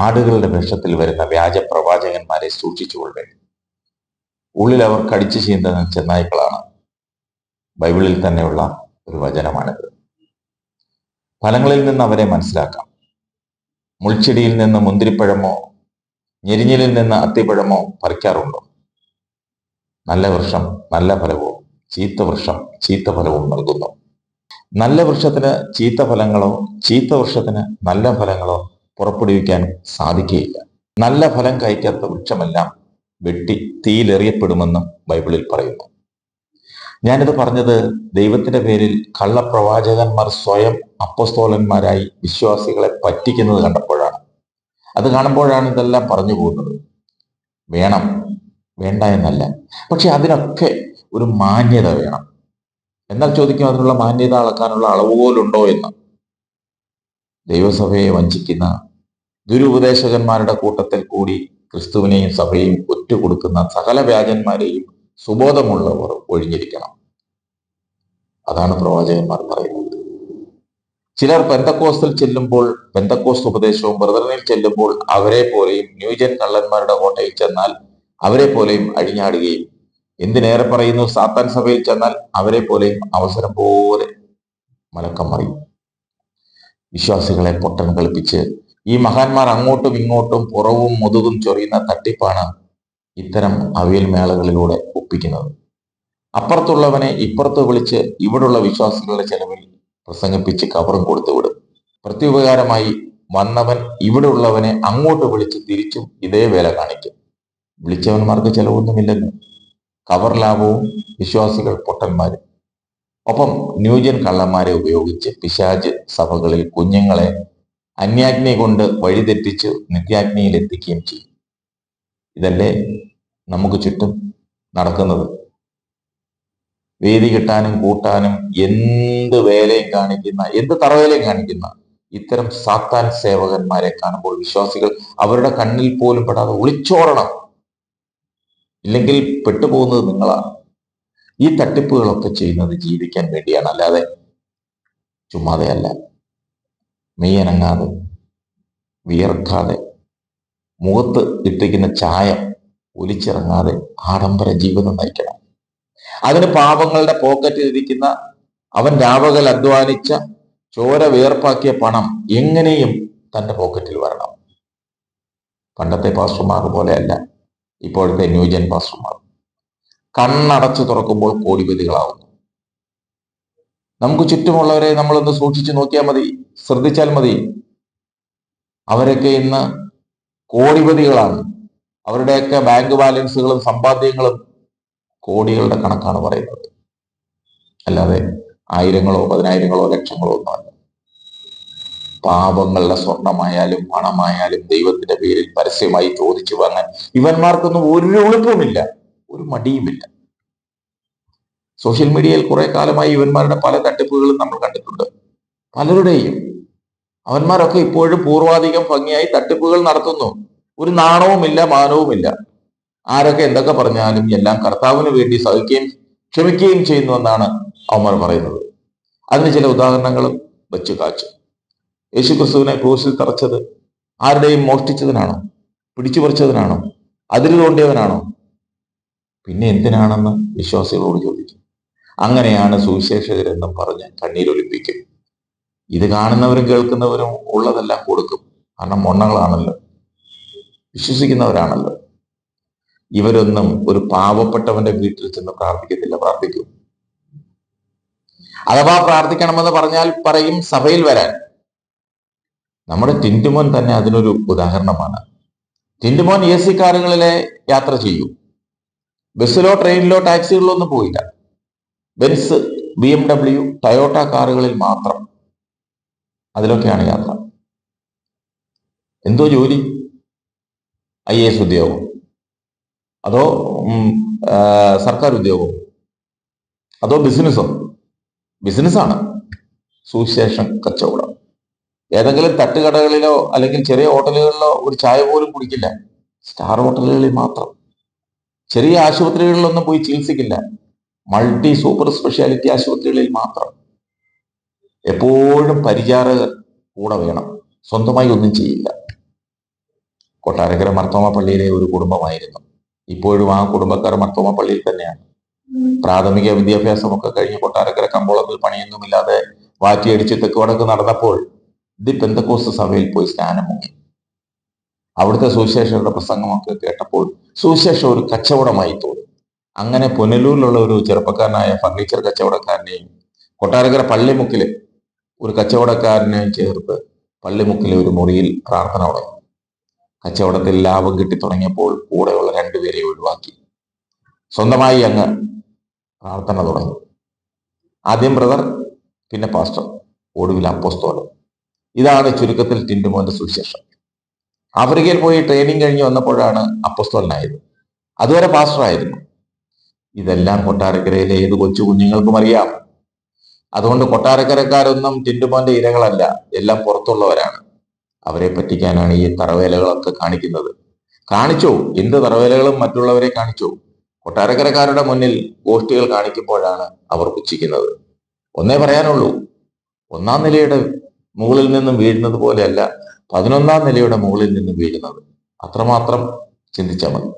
ആടുകളുടെ വേഷത്തിൽ വരുന്ന വ്യാജ പ്രവാചകന്മാരെ സൂക്ഷിച്ചുകൊള്ളേ. ഉള്ളിൽ അവർ കടിച്ചു ചീന്തുന്ന ചെന്നായ്ക്കളാണ്. ബൈബിളിൽ തന്നെയുള്ള ഒരു വചനമാണിത്. ഫലങ്ങളിൽ നിന്ന് അവരെ മനസ്സിലാക്കാം. മുൾച്ചെടിയിൽ നിന്ന് മുന്തിരിപ്പഴമോ ഞെരിഞ്ഞിലിൽ നിന്ന് അത്തിപ്പഴമോ പറിക്കാറുണ്ടോ? നല്ല വൃക്ഷം നല്ല ഫലവും ചീത്ത വൃക്ഷം ചീത്ത ഫലവും നൽകുന്നു. നല്ല വൃക്ഷത്തിന് ചീത്ത ഫലങ്ങളോ ചീത്ത വൃക്ഷത്തിന് നല്ല ഫലങ്ങളോ പുറപ്പെടുവിക്കാൻ സാധിക്കുകയില്ല. നല്ല ഫലം കായ്ക്കാത്ത വൃക്ഷമെല്ലാം വെട്ടി തീയിലെറിയപ്പെടുമെന്നും ബൈബിളിൽ പറയുന്നു. ഞാനിത് പറഞ്ഞത് ദൈവത്തിന്റെ പേരിൽ കള്ളപ്രവാചകന്മാർ സ്വയം അപ്പോസ്തോലന്മാരായി വിശ്വാസികളെ പറ്റിക്കുന്നത് കണ്ടപ്പോഴാണ്. അത് കാണുമ്പോഴാണ് ഇതെല്ലാം പറഞ്ഞു പോകുന്നത്. വേണം, വേണ്ട എന്നല്ല, പക്ഷെ അതിനൊക്കെ ഒരു മാന്യത വേണം. എന്നാൽ ചോദിക്കും, അതിനുള്ള മാന്യത അളക്കാനുള്ള അളവുകോലുണ്ടോ എന്ന്. ദൈവസഭയെ വഞ്ചിക്കുന്ന ദുരുപദേശകന്മാരുടെ കൂട്ടത്തിൽ കൂടി ക്രിസ്തുവിനെയും സഭയെയും ഒറ്റുകൊടുക്കുന്ന സകല വ്യാജന്മാരെയും സുബോധമുള്ളവർ ഒഴിഞ്ഞിരിക്കണം. അതാണ് പ്രവാചകന്മാർ പറയുന്നത്. ചിലർ പെന്തക്കോസ്തിൽ ചെല്ലുമ്പോൾ പെന്തക്കോസ്ത് ഉപദേശവും ബ്രദറിനിൽ ചെല്ലുമ്പോൾ അവരെ പോലെയും ന്യൂജൻ കള്ളന്മാരുടെ കോട്ടയിൽ ചെന്നാൽ അവരെ പോലെയും അഴിഞ്ഞാടുകയും, എന്തിനേറെ പറയുന്നു, സാത്താൻ സഭയിൽ ചെന്നാൽ അവരെ പോലെയും അവസരം പോലെ മലക്കം മറിയും. വിശ്വാസികളെ പൊട്ടൻ കളിപ്പിച്ച് ഈ മഹാന്മാർ അങ്ങോട്ടും ഇങ്ങോട്ടും പുറവും മുതുകും ചൊറിയുന്ന തട്ടിപ്പാണ് ഇത്തരം അവിയൽ മേളകളിലൂടെ ഒപ്പിക്കുന്നത്. അപ്പുറത്തുള്ളവനെ ഇപ്പുറത്ത് വിളിച്ച് ഇവിടുള്ള വിശ്വാസികളുടെ ചെലവിൽ പ്രസംഗിപ്പിച്ച് കവറും കൊടുത്തു വിടും. പ്രത്യുപകാരമായി വന്നവൻ ഇവിടെ ഉള്ളവനെ അങ്ങോട്ട് വിളിച്ച് തിരിച്ചും ഇതേ വേല കാണിക്കും. വിളിച്ചവന്മാർക്ക് ചെലവൊന്നുമില്ലെന്ന്. കവർ ലാഭവും വിശ്വാസികൾ പൊട്ടന്മാരും. ഒപ്പം ന്യൂജൻ കള്ളന്മാരെ ഉപയോഗിച്ച് പിശാച് സഭകളിൽ കുഞ്ഞുങ്ങളെ അന്യാജ്ഞ കൊണ്ട് വഴിതെറ്റിച്ച് നിത്യാജ്ഞയിൽ എത്തിക്കുകയും ചെയ്യും. ഇതല്ലേ നമുക്ക് ചുറ്റും നടക്കുന്നത്. വേദി കിട്ടാനും കൂട്ടാനും എന്ത് വേലയും കാണിക്കുന്ന, എന്ത് തറവേലയും കാണിക്കുന്ന ഇത്തരം സാത്താൻ സേവകന്മാരെ കാണുമ്പോൾ വിശ്വാസികൾ അവരുടെ കണ്ണിൽ പോലും പെടാതെ ഒളിച്ചോടണം. ഇല്ലെങ്കിൽ പെട്ടുപോകുന്നത് നിങ്ങളാണ്. ഈ തട്ടിപ്പുകളൊക്കെ ചെയ്യുന്നത് ജീവിക്കാൻ വേണ്ടിയാണ്, അല്ലാതെ ചുമ്മാതെയല്ല. മെയ്യനങ്ങാതെ വിയർക്കാതെ മുഖത്ത് ഇട്ടിരിക്കുന്ന ചായം ഒലിച്ചിറങ്ങാതെ ആഡംബര ജീവിതം നയിക്കണം. അതിന് പാപങ്ങളുടെ പോക്കറ്റിൽ ഇരിക്കുന്ന അവൻ രാവകൽ അധ്വാനിച്ച ചോര വിയർപ്പാക്കിയ പണം എങ്ങനെയും തന്റെ പോക്കറ്റിൽ വരണം. പണ്ടത്തെ പാസ്റ്റർമാർ പോലെയല്ല ഇപ്പോഴത്തെ ന്യൂജൻ പാസ്റ്റർമാർ. കണ്ണടച്ചു തുറക്കുമ്പോൾ കോടിപതികളാവുന്നു. നമുക്ക് ചുറ്റുമുള്ളവരെ നമ്മളൊന്ന് സൂക്ഷിച്ചു നോക്കിയാൽ മതി, ശ്രദ്ധിച്ചാൽ മതി. അവരൊക്കെ ഇന്ന് കോടിപതികളാണ്. അവരുടെയൊക്കെ ബാങ്ക് ബാലൻസുകളും സമ്പാദ്യങ്ങളും കോടികളുടെ കണക്കാണ് പറയുന്നത്, അല്ലാതെ ആയിരങ്ങളോ പതിനായിരങ്ങളോ ലക്ഷങ്ങളോ ഒന്നുമല്ല. പാപങ്ങളുടെ സ്വർണമായാലും പണമായാലും ദൈവത്തിന്റെ പേരിൽ പരസ്യമായി ചോദിച്ചു വാങ്ങാൻ ഇവന്മാർക്കൊന്നും ഒരു എളുപ്പമില്ല, ഒരു മടിയുമില്ല. സോഷ്യൽ മീഡിയയിൽ കുറെ കാലമായി ഇവന്മാരുടെ പല തട്ടിപ്പുകളും നമ്മൾ കണ്ടിട്ടുണ്ട്. പലരുടെയും അവന്മാരൊക്കെ ഇപ്പോഴും പൂർവാധികം ഭംഗിയായി തട്ടിപ്പുകൾ നടത്തുന്നു. ഒരു നാണവുമില്ല, മാനവുമില്ല. ആരൊക്കെ എന്തൊക്കെ പറഞ്ഞാലും എല്ലാം കർത്താവിന് വേണ്ടി സഹിക്കുകയും ക്ഷമിക്കുകയും ചെയ്യുന്നു എന്നാണ് അവന്മാർ പറയുന്നത്. അതിന് ചില ഉദാഹരണങ്ങളും വെച്ചു കാച്ചു. യേശുക്രിസ്തുവിനെ ക്രൂശിൽ തറച്ചത് ആരുടെയും മോഷ്ടിച്ചതിനാണോ? പിടിച്ചു പറിച്ചതിനാണോ? അതിര് തോണ്ടിയവനാണോ? പിന്നെ എന്തിനാണെന്ന് വിശ്വാസികളോട് ചോദിക്കും. അങ്ങനെയാണ് സുവിശേഷകരെന്നും പറഞ്ഞ് കണ്ണീരൊലിപ്പിക്കും. ഇത് കാണുന്നവരും കേൾക്കുന്നവരും ഉള്ളതെല്ലാം കൊടുക്കും. കാരണം മൊണ്ണകളാണല്ലോ, വിശ്വസിക്കുന്നവരാണല്ലോ. ഇവരൊന്നും ഒരു പാവപ്പെട്ടവന്റെ വീട്ടിൽ ചെന്ന് പ്രാർത്ഥിക്കത്തില്ല. പ്രാർത്ഥിക്കും. അഥവാ പ്രാർത്ഥിക്കണമെന്ന് പറഞ്ഞാൽ പറയും സഭയിൽ വരാൻ. നമ്മുടെ ടിൻറ്റുമോൻ തന്നെ അതിനൊരു ഉദാഹരണമാണ്. ടിൻറ്റുമോൻ AC കാറുകളിലെ യാത്ര ചെയ്യൂ. ബസ്സിലോ ട്രെയിനിലോ ടാക്സികളിലോ ഒന്നും പോയില്ല. ബെൻസ്, BMW, ടയോട്ട കാറുകളിൽ മാത്രം. അതിലൊക്കെയാണ് യാത്ര. എന്തോ ജോലി? IAS ഉദ്യോഗം, അതോ സർക്കാർ ഉദ്യോഗം, അതോ ബിസിനസ്സോ? ബിസിനസ്സാണ്. സുവിശേഷം കച്ചവടം. ഏതെങ്കിലും തട്ടുകടകളിലോ അല്ലെങ്കിൽ ചെറിയ ഹോട്ടലുകളിലോ ഒരു ചായ പോലും കുടിക്കില്ല. സ്റ്റാർ ഹോട്ടലുകളിൽ മാത്രം. ചെറിയ ആശുപത്രികളിലൊന്നും പോയി ചികിത്സിക്കില്ല. മൾട്ടി സൂപ്പർ സ്പെഷ്യാലിറ്റി ആശുപത്രികളിൽ മാത്രം. എപ്പോഴും പരിചാരകർ കൂടെ വേണം. സ്വന്തമായി ഒന്നും ചെയ്യില്ല. കൊട്ടാരക്കര മർത്തോമ പള്ളിയിലെ ഒരു കുടുംബമായിരുന്നു. ഇപ്പോഴും ആ കുടുംബക്കാർ മർത്തോമ പള്ളിയിൽ തന്നെയാണ്. പ്രാഥമിക വിദ്യാഭ്യാസമൊക്കെ കഴിഞ്ഞ് കൊട്ടാരക്കര കമ്പോളത്തിൽ പണിയൊന്നുമില്ലാതെ വാറ്റിയടിച്ച് തെക്ക് വടക്ക് നടന്നപ്പോൾ ദി പെന്തക്കോസ്ത് സഭയിൽ പോയി സ്നാനം മുങ്ങി. അവിടുത്തെ സുവിശേഷകരുടെ പ്രസംഗമൊക്കെ കേട്ടപ്പോൾ സുവിശേഷം ഒരു കച്ചവടമായി തോന്നി. അങ്ങനെ പുനലൂരിലുള്ള ഒരു ചെറുപ്പക്കാരനായ ഫർണിച്ചർ കച്ചവടക്കാരനെയും കൊട്ടാരക്കര പള്ളിമുക്കില് ഒരു കച്ചവടക്കാരനെയും ചേർത്ത് പള്ളിമുക്കിലെ ഒരു മുറിയിൽ പ്രാർത്ഥന തുടങ്ങി. കച്ചവടത്തിൽ ലാഭം കിട്ടി തുടങ്ങിയപ്പോൾ കൂടെയുള്ള രണ്ടുപേരെ ഒഴിവാക്കി. സ്വന്തമായി അങ്ങ് പ്രാർത്ഥന തുടങ്ങി. ആദ്യം ബ്രദർ, പിന്നെ പാസ്റ്റർ, ഒടുവിൽ അപ്പോസ്തലൻ. ഇതാണ് ചുരുക്കത്തിൽ ടിൻറ്റുമോന്റെ സുവിശേഷം. ആഫ്രിക്കയിൽ പോയി ട്രെയിനിങ് കഴിഞ്ഞ് വന്നപ്പോഴാണ് അപ്പോസ്തലനായത്. അതുവരെ പാസ്റ്ററായിരുന്നു. ഇതെല്ലാം കൊട്ടാരക്കരയിലെ ഏത് കൊച്ചു കുഞ്ഞുങ്ങൾക്കും അറിയാം. അതുകൊണ്ട് കൊട്ടാരക്കരക്കാരൊന്നും ടിൻറ്റുമോന്റെ ഇരകളല്ല, എല്ലാം പുറത്തുള്ളവരാണ്. അവരെ പറ്റിക്കാനാണ് ഈ തറവേലകളൊക്കെ കാണിക്കുന്നത്. കാണിച്ചോ, എന്ത് തറവേലകളും മറ്റുള്ളവരെ കാണിച്ചോ. കൊട്ടാരക്കരക്കാരുടെ മുന്നിൽ ഗോഷ്ഠികൾ കാണിക്കുമ്പോഴാണ് അവർ പുച്ഛിക്കുന്നത്. ഒന്നേ പറയാനുള്ളൂ, 1-ാം നിലയുടെ മുകളിൽ നിന്നും വീഴുന്നത് പോലെയല്ല 11-ാം നിലയുടെ മുകളിൽ നിന്നും വീഴുന്നത്. അത്രമാത്രം ചിന്തിച്ചാൽ മതി.